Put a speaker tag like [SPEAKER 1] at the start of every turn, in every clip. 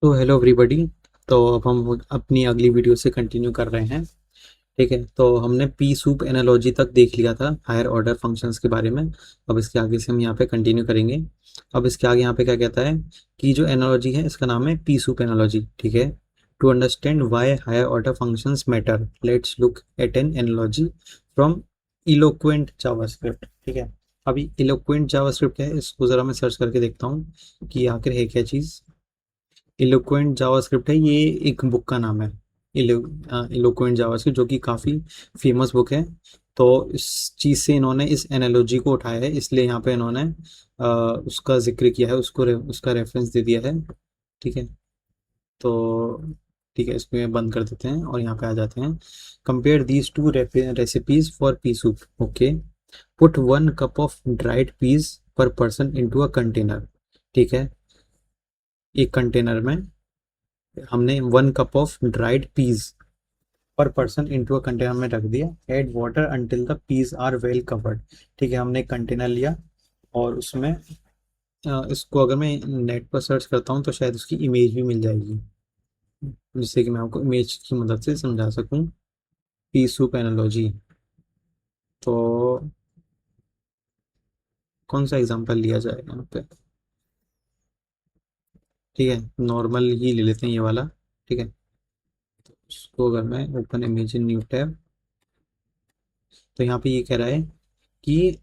[SPEAKER 1] तो hello everybody. तो अब हम अपनी अगली वीडियो से कंटिन्यू कर रहे हैं। ठीक है, तो हमने पी सूप एनालॉजी तक देख लिया था हायर ऑर्डर फंक्शंस के बारे में। अब इसके आगे से हम यहाँ पे कंटिन्यू करेंगे। अब इसके आगे यहाँ पे क्या कहता है कि जो एनालॉजी है इसका नाम है पी सूप एनालॉजी। ठीक है, to understand why higher order functions matter let's look at an analogy from eloquent JavaScript. ठीक है, अभी इलोक्वेंट जावास्क्रिप्ट क्या है इसको ज़रा मैं सर्च करके देखता हूँ कि आखिर है क्या चीज़। इलोक्वेंट जावास्क्रिप्ट है, ये एक बुक का नाम है। इलोक्वेंट जावास्क्रिप्ट जो कि काफ़ी फेमस बुक है। तो इस चीज़ से इन्होंने इस एनालॉजी को उठाया है, इसलिए यहाँ पे इन्होंने उसका जिक्र किया है, उसका रेफरेंस दे दिया है। ठीक है, तो ठीक है, इसको ये बंद कर देते हैं और यहाँ पे आ जाते हैं। Compare these two recipes for pea soup. Okay, put 1 cup of dried peas per person into a container. ठीक है, एक कंटेनर में हमने 1 cup of dried peas per person into a container में रख दिया। Add water until the peas are well covered. ठीक है, हमने एक कंटेनर लिया और उसमें इसको अगर मैं नेट पर सर्च करता हूँ तो शायद उसकी इमेज भी मिल जाएगी, जिससे कि मैं आपको इमेज की मदद से समझा सकूँ पी सूप एनालॉजी। तो कौन सा एग्जांपल लिया जाए यहाँ पे? ठीक है, नॉर्मल ही ले लेते हैं ये वाला। ठीक है, उसको अगर मैं open image in new tab, तो यहाँ पे ये कह रहा है कि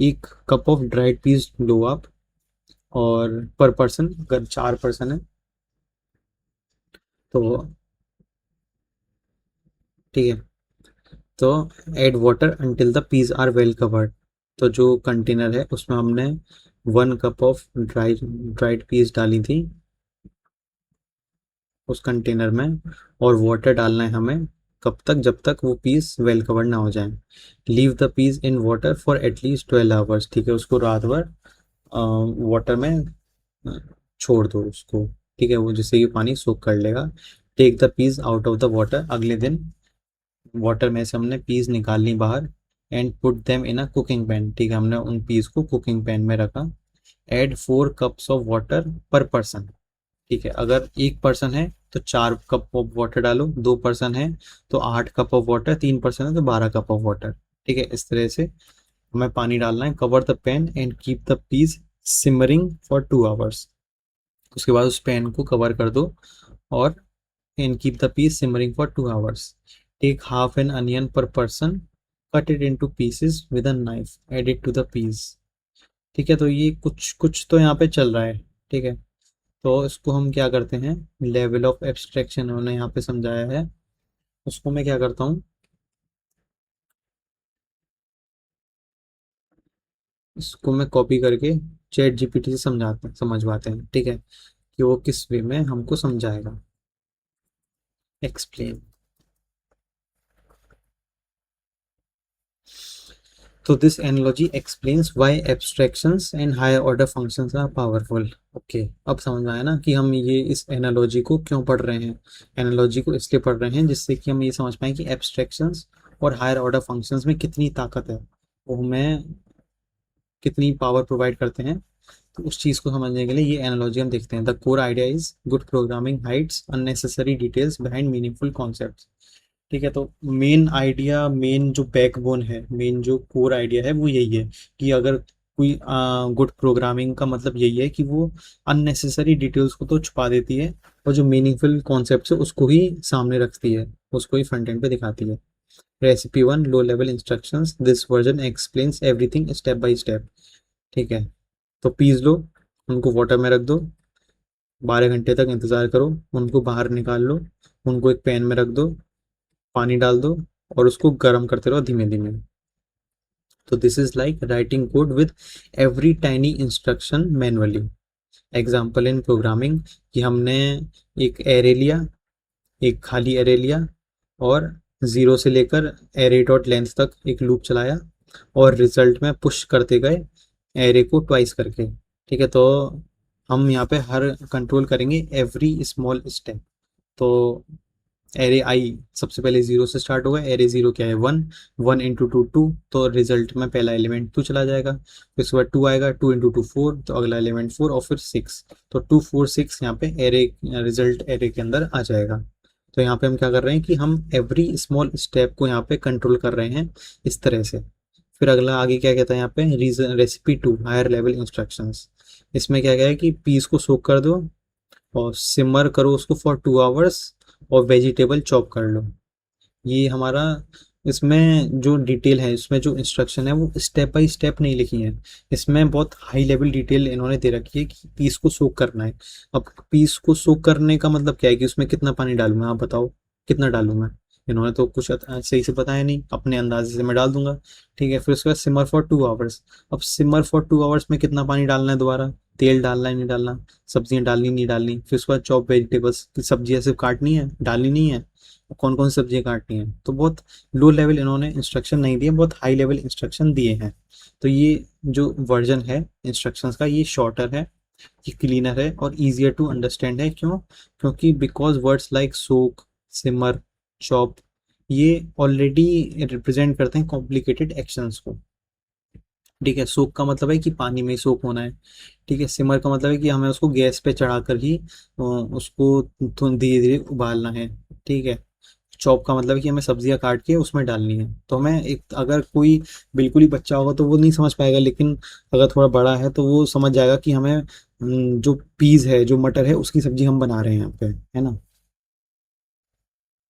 [SPEAKER 1] 1 कप ऑफ ड्राइड पीस लो आप, और पर पर्सन अगर 4 पर्सन है तो ठीक है, तो add water until the peas are well covered. तो जो कंटेनर है उसमें हमने 1 कप ऑफ ड्राइड पीस डाली थी उस कंटेनर में, और वाटर डालना है हमें कब तक, जब तक वो पीस वेल कवर्ड ना हो जाए। Leave the peas in water for at least 12 hours. ठीक है, उसको रात भर वाटर में अ, छोड़ दो उसको। ठीक है, वो जिससे कि पानी सोख कर लेगा। Take the peas out of the water. अगले दिन वाटर में से हमने पीस निकाल ली बाहर। And put them in a cooking pan. ठीक है, हमने उन पीस को कुकिंग पैन में रखा। एड 4 कप्स ऑफ वाटर पर पर्सन। ठीक है, अगर एक पर्सन है तो 4 कप ऑफ वाटर डालो, 2 पर्सन है तो 8 कप ऑफ वाटर, 3 पर्सन है तो 12 कप ऑफ वाटर। ठीक है, इस तरह से हमें पानी डालना है। Cover the pan and keep the piece simmering for 2 hours. उसके बाद उस पैन को कवर कर दो और and keep the piece simmering for 2 hours. Take half an onion per person, cut it into pieces with a knife, add it to the piece. ठीक है, तो ये कुछ कुछ तो यहाँ पे चल रहा है। ठीक है, तो इसको हम क्या करते हैं, लेवल ऑफ एब्स्ट्रैक्शन उन्होंने यहाँ पे समझाया है, उसको मैं क्या करता हूँ, इसको मैं कॉपी करके चैट जीपीटी से समझवाते हैं। ठीक है, कि वो किस वे में हमको समझाएगा। एक्सप्लेन। तो this analogy explains why abstractions and higher order functions are powerful. Okay, अब समझ में आया ना कि हम ये इस एनालॉजी को क्यों पढ़ रहे हैं। एनालॉजी को इसलिए पढ़ रहे हैं जिससे कि हम ये समझ पाएँ कि एब्स्ट्रैक्शंस और हायर ऑर्डर फंक्शंस में कितनी ताकत है, वो हमें कितनी पावर प्रोवाइड करते हैं। तो उस चीज़ को समझने के लिए ये एनालॉजी हम देखते हैं। The core idea is good programming hides unnecessary details behind meaningful concepts. ठीक है, तो मेन आइडिया, मेन जो बैकबोन है, मेन जो कोर आइडिया है वो यही है कि अगर कोई गुड प्रोग्रामिंग का मतलब यही है कि वो अननेसेसरी डिटेल्स को तो छुपा देती है, और जो मीनिंगफुल कॉन्सेप्ट है उसको ही सामने रखती है, उसको ही फ्रंट एंड पे दिखाती है। Recipe 1 low level instructions, this version explains everything step by step. ठीक है, तो पीस लो, उनको वाटर में रख दो, 12 घंटे तक इंतज़ार करो, उनको बाहर निकाल लो, उनको एक पैन में रख दो, पानी डाल दो और उसको गर्म करते रहो धीमे धीमे। तो this is like writing code with every tiny instruction manually. Example in programming कि हमने एक एरे लिया, एक खाली एरे लिया, और 0 से लेकर एरे डॉट लेंथ तक एक लूप चलाया, और रिजल्ट में पुश करते गए एरे को ट्वाइस करके। ठीक है, तो हम यहाँ पे हर कंट्रोल करेंगे एवरी स्मॉल स्टेप। तो एरे आई सबसे पहले 0 से स्टार्ट होगा, एरे 0 क्या है 1, 1 इंटू टू 2, तो रिजल्ट में पहला एलिमेंट 2 चला जाएगा, फिर उसके बाद 2 आएगा, 2 इंटू टू 4, तो अगला एलिमेंट 4 और फिर 6, तो 2 4 6 यहाँ पे एरे रिजल्ट एरे के अंदर आ जाएगा। तो यहाँ पे हम क्या कर रहे हैं कि हम एवरी स्मॉल स्टेप को यहाँ पे कंट्रोल कर रहे हैं इस तरह से। फिर अगला आगे क्या कहता है यहाँ पे, reason recipe to higher level instructions. इसमें क्या क्या है कि पीस को सोक कर दो और सिमर करो उसको फॉर 2 आवर्स, और वेजिटेबल चॉप कर लो। ये हमारा इसमें जो डिटेल है, इसमें जो इंस्ट्रक्शन है वो स्टेप बाय स्टेप नहीं लिखी है, इसमें बहुत हाई लेवल डिटेल इन्होंने दे रखी है कि पीस को सोक करना है। अब पीस को सोक करने का मतलब क्या है कि उसमें कितना पानी डालूं मैं, आप बताओ कितना डालूं मैं। इन्होंने तो कुछ सही से बताया नहीं, अपने अंदाजे से मैं डाल दूंगा। ठीक है, फिर उसके बाद सिमर फॉर 2 आवर्स। अब सिमर फॉर 2 आवर्स में कितना पानी डालना है, दोबारा तेल डालना है नहीं डालना, सब्जियां डालनी नहीं डालनी, फिर उसके बाद चॉप वेजिटेबल्स, सब्जियां सिर्फ काटनी है डालनी नहीं है, कौन कौन सी सब्जियां काटनी है। तो बहुत लो लेवल इन्होंने इंस्ट्रक्शन नहीं दिए, बहुत हाई लेवल इंस्ट्रक्शन दिए हैं। तो ये जो वर्जन है इंस्ट्रक्शंस का, ये शॉर्टर है, ये क्लीनर है और ईजियर टू अंडरस्टैंड है। क्यों? क्योंकि because words like soak, simmer, chop, ये ऑलरेडी रिप्रेजेंट करते हैं कॉम्प्लिकेटेड एक्शंस को। ठीक है, सोक का मतलब है कि पानी में सोक होना है। ठीक है, सिमर का मतलब है कि हमें उसको गैस पे चढ़ाकर ही उसको धीरे धीरे उबालना है। ठीक है, चॉप का मतलब है कि हमें सब्जियां काट के उसमें डालनी है। तो हमें एक, अगर कोई बिल्कुल ही बच्चा होगा तो वो नहीं समझ पाएगा, लेकिन अगर थोड़ा बड़ा है तो वो समझ जाएगा कि हमें जो पीज है, जो मटर है, उसकी सब्जी हम बना रहे हैं यहाँ पे, है ना।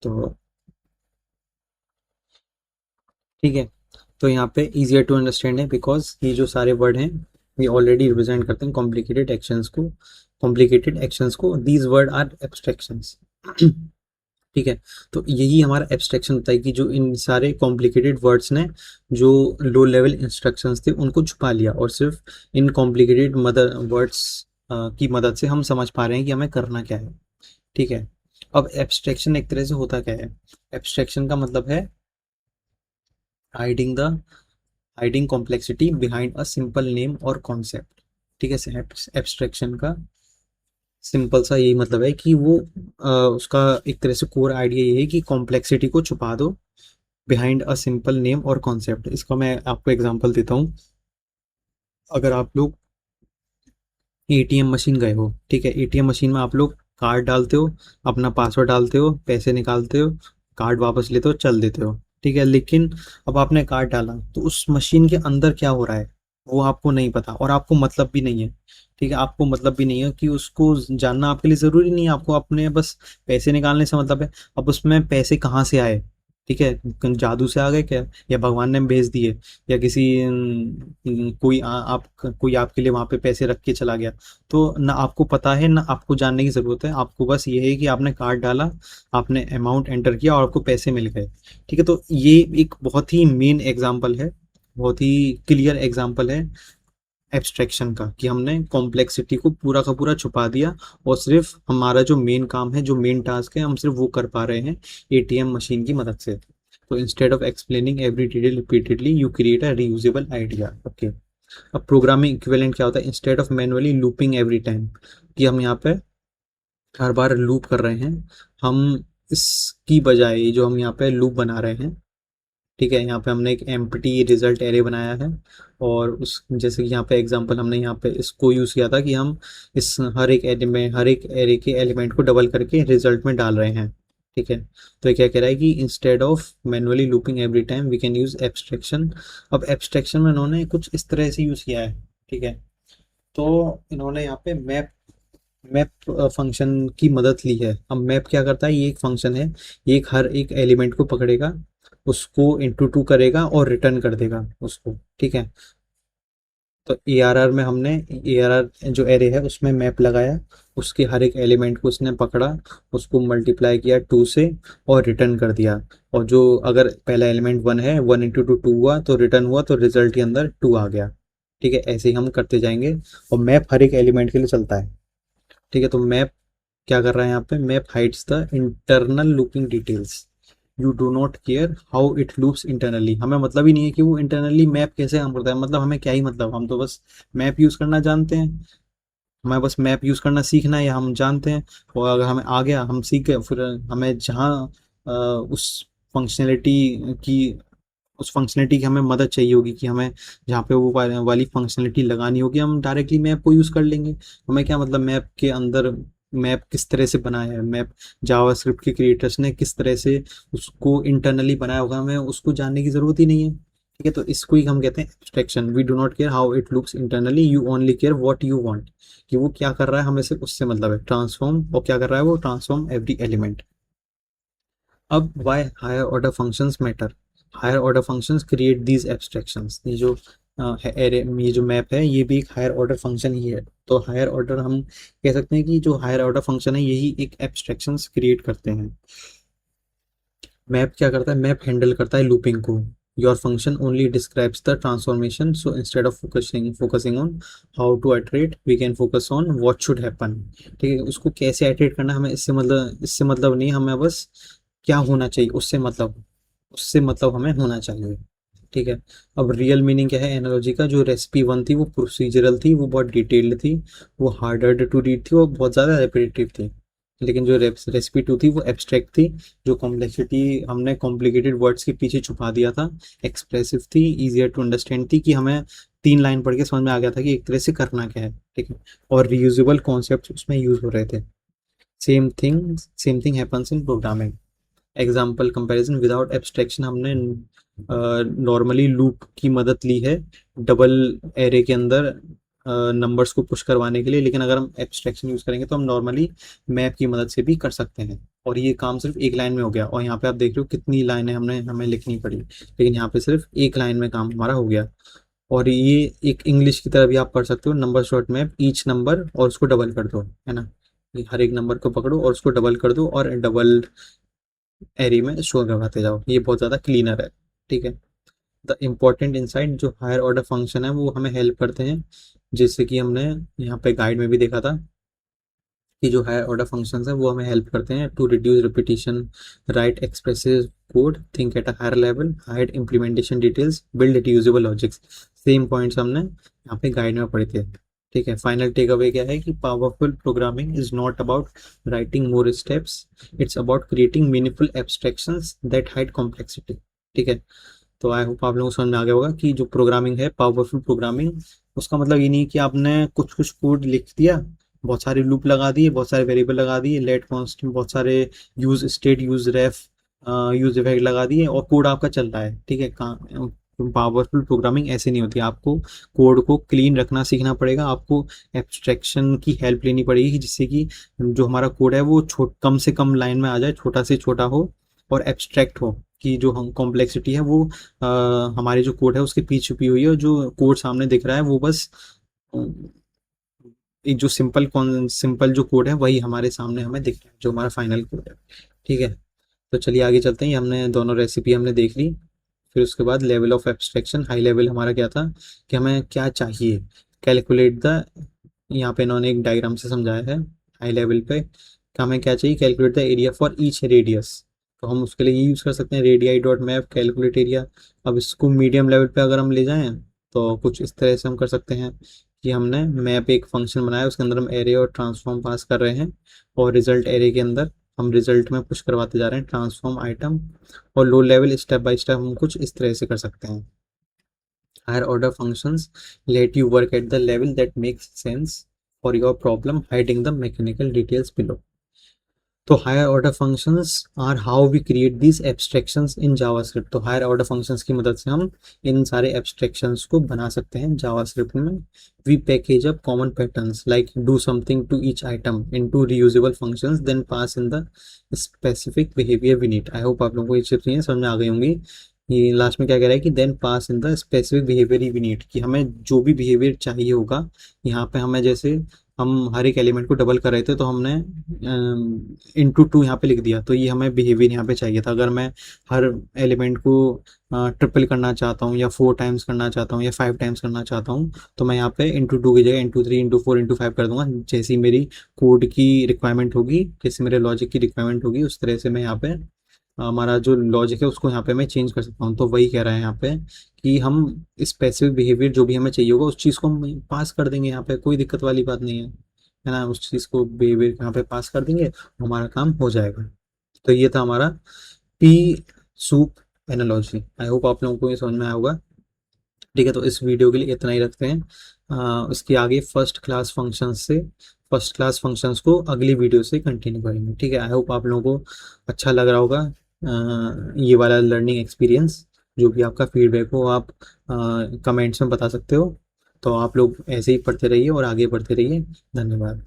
[SPEAKER 1] तो ठीक है, तो यहाँ पे easier टू अंडरस्टैंड है बिकॉज ये जो सारे वर्ड हैं ये ऑलरेडी रिप्रेजेंट करते हैं कॉम्प्लिकेटेड एक्शंस को। These word are abstractions. ठीक है, तो यही हमारा एब्स्ट्रैक्शन होता है कि जो इन सारे कॉम्प्लिकेटेड वर्ड्स ने जो लो लेवल इंस्ट्रक्शंस थे उनको छुपा लिया, और सिर्फ इन कॉम्प्लिकेटेड मदर वर्ड्स की मदद से हम समझ पा रहे हैं कि हमें करना क्या है। ठीक है, अब एब्स्ट्रैक्शन एक तरह से होता क्या है, एब्स्ट्रैक्शन का मतलब है hiding the hiding complexity behind a simple name और कॉन्सेप्ट। ठीक है, एब्स्ट्रैक्शन का सिंपल सा यही मतलब है कि वो उसका एक तरह से कोर आइडिया ये है कि कॉम्प्लेक्सिटी को छुपा दो बिहाइंड अ सिंपल नेम और कॉन्सेप्ट। इसका मैं आपको एग्जांपल देता हूँ। अगर आप लोग एटीएम मशीन गए हो, ठीक है, एटीएम मशीन में आप लोग कार्ड डालते हो, अपना पासवर्ड डालते हो, पैसे निकालते हो, कार्ड वापस लेते हो, चल देते हो। ठीक है, लेकिन अब आपने कार्ड डाला तो उस मशीन के अंदर क्या हो रहा है वो आपको नहीं पता, और आपको मतलब भी नहीं है। ठीक है, आपको मतलब भी नहीं है कि उसको जानना आपके लिए ज़रूरी नहीं है, आपको अपने बस पैसे निकालने से मतलब है। अब उसमें पैसे कहाँ से आए, ठीक है, जादू से आ गए क्या, या भगवान ने भेज दिए, या किसी कोई आपके लिए वहां पे पैसे रख के चला गया। तो ना आपको पता है ना आपको जानने की जरूरत है, आपको बस ये है कि आपने कार्ड डाला, आपने अमाउंट एंटर किया और आपको पैसे मिल गए। ठीक है, तो ये एक बहुत ही मेन एग्जांपल है, बहुत ही क्लियर एग्जांपल है एब्स्ट्रैक्शन का, कि हमने कॉम्प्लेक्सिटी को पूरा का पूरा छुपा दिया, और सिर्फ हमारा जो मेन काम है, जो मेन टास्क है, हम सिर्फ वो कर पा रहे हैं एटीएम मशीन की मदद से। तो instead of explaining every detail repeatedly you create a reusable idea. Okay, अब प्रोग्रामिंग इक्विवेलेंट क्या होता है, instead of manually looping every time, कि हम यहाँ पे हर बार लूप कर रहे हैं, हम इसकी बजाय जो हम यहाँ पे लूप बना रहे हैं। ठीक है, यहाँ पे हमने एक एम्प्टी रिजल्ट एरे बनाया है, और उस जैसे कि यहाँ पे एग्जांपल हमने यहाँ पे इसको यूज़ किया था कि हम इस हर एक एरे के एलिमेंट को डबल करके रिजल्ट में डाल रहे हैं। ठीक है, तो ये क्या कह रहा है कि instead of manually looping every time we can use abstraction. अब एब्स्ट्रैक्शन में इन्होंने कुछ इस तरह से यूज़ किया है। ठीक है, तो इन्होंने यहाँ पे मैप मैप फंक्शन की मदद ली है। अब मैप क्या करता है, ये एक फंक्शन है, ये एक हर एक एलिमेंट को पकड़ेगा, उसको इंटू टू करेगा और रिटर्न कर देगा उसको। ठीक है, तो ARR में हमने ARR जो एरे है उसमें मैप लगाया, उसके हर एक एलिमेंट को उसने पकड़ा, उसको मल्टीप्लाई किया 2 से और रिटर्न कर दिया। और जो अगर पहला एलिमेंट 1 है, 1 इंटू टू 2 हुआ तो रिटर्न हुआ, तो रिजल्ट के अंदर 2 आ गया। ठीक है, ऐसे ही हम करते जाएंगे, और मैप हर एक एलिमेंट के लिए चलता है। ठीक है, तो मैप क्या कर रहा है यहाँ पे, map hides the internal looping details, you do not care how it loops internally. हमें मतलब ही नहीं है कि वो इंटरनली मैप कैसे काम करता है, मतलब हमें क्या ही मतलब, हम तो बस मैप यूज करना जानते हैं। हमें बस मैप यूज़ करना सीखना है या हम जानते हैं, और अगर हमें आ गया हम सीख गए, फिर हमें जहाँ उस फंक्शनैलिटी की की हमें मदद चाहिए होगी, कि हमें जहाँ पे वो वाली फंक्शनैलिटी लगानी होगी, हम डायरेक्टली मैप को यूज़ कर लेंगे। हमें क्या मतलब मैप के अंदर मैप किस तरह से बनाया है, मैप जावास्क्रिप्ट के क्रिएटर्स ने किस तरह से उसको इंटरनली बनाया होगा, हमें उसको जानने की ज़रूरत ही नहीं है। ठीक है, तो इसको ही हम कहते हैं abstraction. We do not care how it looks internally, you only care what you want, कि वो क्या कर रहा है हमें सिर्फ उससे मतलब है। ट्रांसफॉर्म, और क्या कर रहा है वो, ट्रांसफॉर्म एवरी एलिमेंट। अब why higher order functions matter. Higher order functions create these abstractions. ये जो एरे, ये जो मैप है, ये भी एक हायर ऑर्डर फंक्शन ही है। तो हायर ऑर्डर हम कह सकते हैं कि जो हायर ऑर्डर फंक्शन है, यही एक एब्स्ट्रैक्शंस क्रिएट करते हैं। मैप क्या करता है, मैप हैंडल करता है लूपिंग को। Your function only describes the transformation, so instead of focusing on how to iterate, we can focus on what should happen. ठीक है, उसको कैसे इटरेट करना हमें इससे मतलब नहीं, हमें बस क्या होना चाहिए उससे मतलब हमें होना चाहिए। ठीक है। अब रियल मीनिंग क्या है एनालॉजी का, जो रेसिपी वन थी वो प्रोसीजरल थी, वो बहुत डिटेल्ड थी, वो हार्डर टू रीड थी, वो बहुत ज़्यादा रेपिटेटिव थी। लेकिन जो रेसिपी टू थी वो एब्स्ट्रैक्ट थी, जो कॉम्प्लेक्सिटी हमने कॉम्प्लिकेटेड वर्ड्स के पीछे छुपा दिया था, एक्सप्रेसिव थी, ईजियर टू अंडरस्टैंड थी, कि हमें 3 लाइन पढ़ के समझ में आ गया था कि एक तरह से करना क्या है। ठीक है, और रीयूजेबल कॉन्सेप्ट उसमें यूज हो रहे थे। Same thing happens in programming. Example comparison, without abstraction हमने नॉर्मली लूप की मदद ली है डबल एरे के अंदर नंबर्स को पुश करवाने के लिए, लेकिन अगर हम एब्स्ट्रैक्शन यूज़ करेंगे तो हम नॉर्मली मैप की मदद से भी कर सकते हैं। और ये काम सिर्फ एक लाइन में हो गया, और यहाँ पे आप देख रहे हो कितनी लाइनें हमें लिखनी पड़ी, लेकिन यहाँ पे सिर्फ एक लाइन में काम हमारा हो गया। और ये एक इंग्लिश की तरह भी आप पढ़ सकते हो, number short map, each number और उसको डबल कर दो, है ना। ये हर एक नंबर को पकड़ो और उसको डबल कर दो, और डबल एरी में स्टोर करवाते जाओ, ये बहुत ज़्यादा क्लीनर है। ठीक है। द इम्पॉर्टेंट इंसाइट, जो हायर ऑर्डर फंक्शन है वो हमें हेल्प करते हैं, जैसे कि हमने यहाँ पे गाइड में भी देखा था, कि जो हायर ऑर्डर फंक्शंस है वो हमें हेल्प करते हैं to reduce repetition, write expressive code, think at a higher level, hide implementation details, build reusable logics. Same points हमने यहाँ पे गाइड में पढ़े थे। ठीक है, फाइनल टेक अवे क्या है, कि powerful programming is not about writing more steps, it's about creating meaningful abstractions that hide complexity. ठीक है, तो आई होप आप लोगों को समझ में आ गया होगा कि जो प्रोग्रामिंग है, पावरफुल प्रोग्रामिंग, उसका मतलब ये नहीं कि आपने कुछ कुछ कोड लिख दिया, बहुत सारे लूप लगा दिए, बहुत सारे वेरिएबल लगा दिए, लेट कॉन्स्टेंट, बहुत सारे यूज स्टेट, यूज रेफ, यूज इफेक्ट लगा दिए, और कोड आपका चल रहा है। ठीक है, पावरफुल प्रोग्रामिंग ऐसे नहीं होती। आपको कोड को क्लीन रखना सीखना पड़ेगा, आपको एब्स्ट्रैक्शन की हेल्प लेनी पड़ेगी, जिससे कि जो हमारा कोड है वो कम से कम लाइन में आ जाए, छोटा से छोटा हो और एब्स्ट्रैक्ट हो, कि जो हम कॉम्प्लेक्सिटी है वो हमारी जो कोड है उसके पीछे छुपी हुई है, और जो कोड सामने दिख रहा है वो बस अ, एक जो सिंपल जो कोड है वही हमारे सामने हमें दिख रहा है, जो हमारा फाइनल कोड है। ठीक है, तो चलिए आगे चलते हैं। ये हमने दोनों रेसिपी हमने देख ली। फिर उसके बाद level of abstraction, high level हमारा क्या था, कि हमें क्या चाहिए, कैलकुलेट द, यहाँ पे इन्होंने एक डायग्राम से समझाया है हाई लेवल पे, कि हमें क्या चाहिए, calculate the area for each radius. तो हम उसके लिए ये यूज़ कर सकते हैं, radii dot map calculate area. अब इसको मीडियम लेवल पे अगर हम ले जाएं, तो कुछ इस तरह से हम कर सकते हैं, कि हमने मैप एक फंक्शन बनाया, उसके अंदर हम एरे और ट्रांसफॉर्म पास कर रहे हैं, और रिजल्ट एरे के अंदर हम रिजल्ट में पुश करवाते जा रहे हैं ट्रांसफॉर्म आइटम। और low level step by step हम कुछ इस तरह से कर सकते हैं। Higher order functions let you work at the level that makes sense for your problem, hiding the mechanical details below. तो higher order functions are how we create this abstractions in JavaScript. तो higher order functions की मदद से हम इन सारे abstractions को बना सकते हैं जावास्क्रिप्ट में। We package up common patterns like do something to each item into reusable functions, then pass in the specific behaviour we need. I hope आप लोगों को ये चीज़ें समझ में आ गई होंगी। ये लास्ट में क्या कह रहा है, कि then pass in the specific behaviour we need, कि हमें जो भी बिहेवियर चाहिए होगा, यहाँ पे हमें जैसे हम हर एक एलिमेंट को डबल कर रहे थे, तो हमने इंटू टू यहाँ पे लिख दिया, तो ये हमें बिहेवियर यहाँ पे चाहिए था। अगर मैं हर एलिमेंट को ट्रिपल करना चाहता हूँ, या 4 टाइम्स करना चाहता हूँ, या 5 टाइम्स करना चाहता हूँ, तो मैं यहाँ पे इंटू टू की जगह into three, into four, into five कर दूंगा। जैसी मेरी कोड की रिक्वायरमेंट होगी, जैसे मेरे लॉजिक की रिक्वायरमेंट होगी, उस तरह से मैं यहाँ पे हमारा जो लॉजिक है उसको यहाँ पे मैं चेंज कर सकता हूँ। तो वही कह रहा है यहाँ पे, कि हम स्पेसिफिक बिहेवियर जो भी हमें चाहिए होगा उस चीज़ को हम पास कर देंगे, यहाँ पे कोई दिक्कत वाली बात नहीं है। है ना, उस चीज़ को बिहेवियर यहाँ पे पास कर देंगे, हमारा काम हो जाएगा। तो ये था हमारा पी सूप एनालॉजी। आई होप आप लोगों को ये समझ में आया होगा। ठीक है, तो इस वीडियो के लिए इतना ही रखते हैं। इसके आगे फर्स्ट क्लास फंक्शंस को अगली वीडियो से कंटिन्यू करेंगे। ठीक है, आई होप आप लोगों को अच्छा लग रहा होगा ये वाला लर्निंग एक्सपीरियंस। जो भी आपका फीडबैक हो आप कमेंट्स में बता सकते हो। तो आप लोग ऐसे ही पढ़ते रहिए और आगे बढ़ते रहिए। धन्यवाद।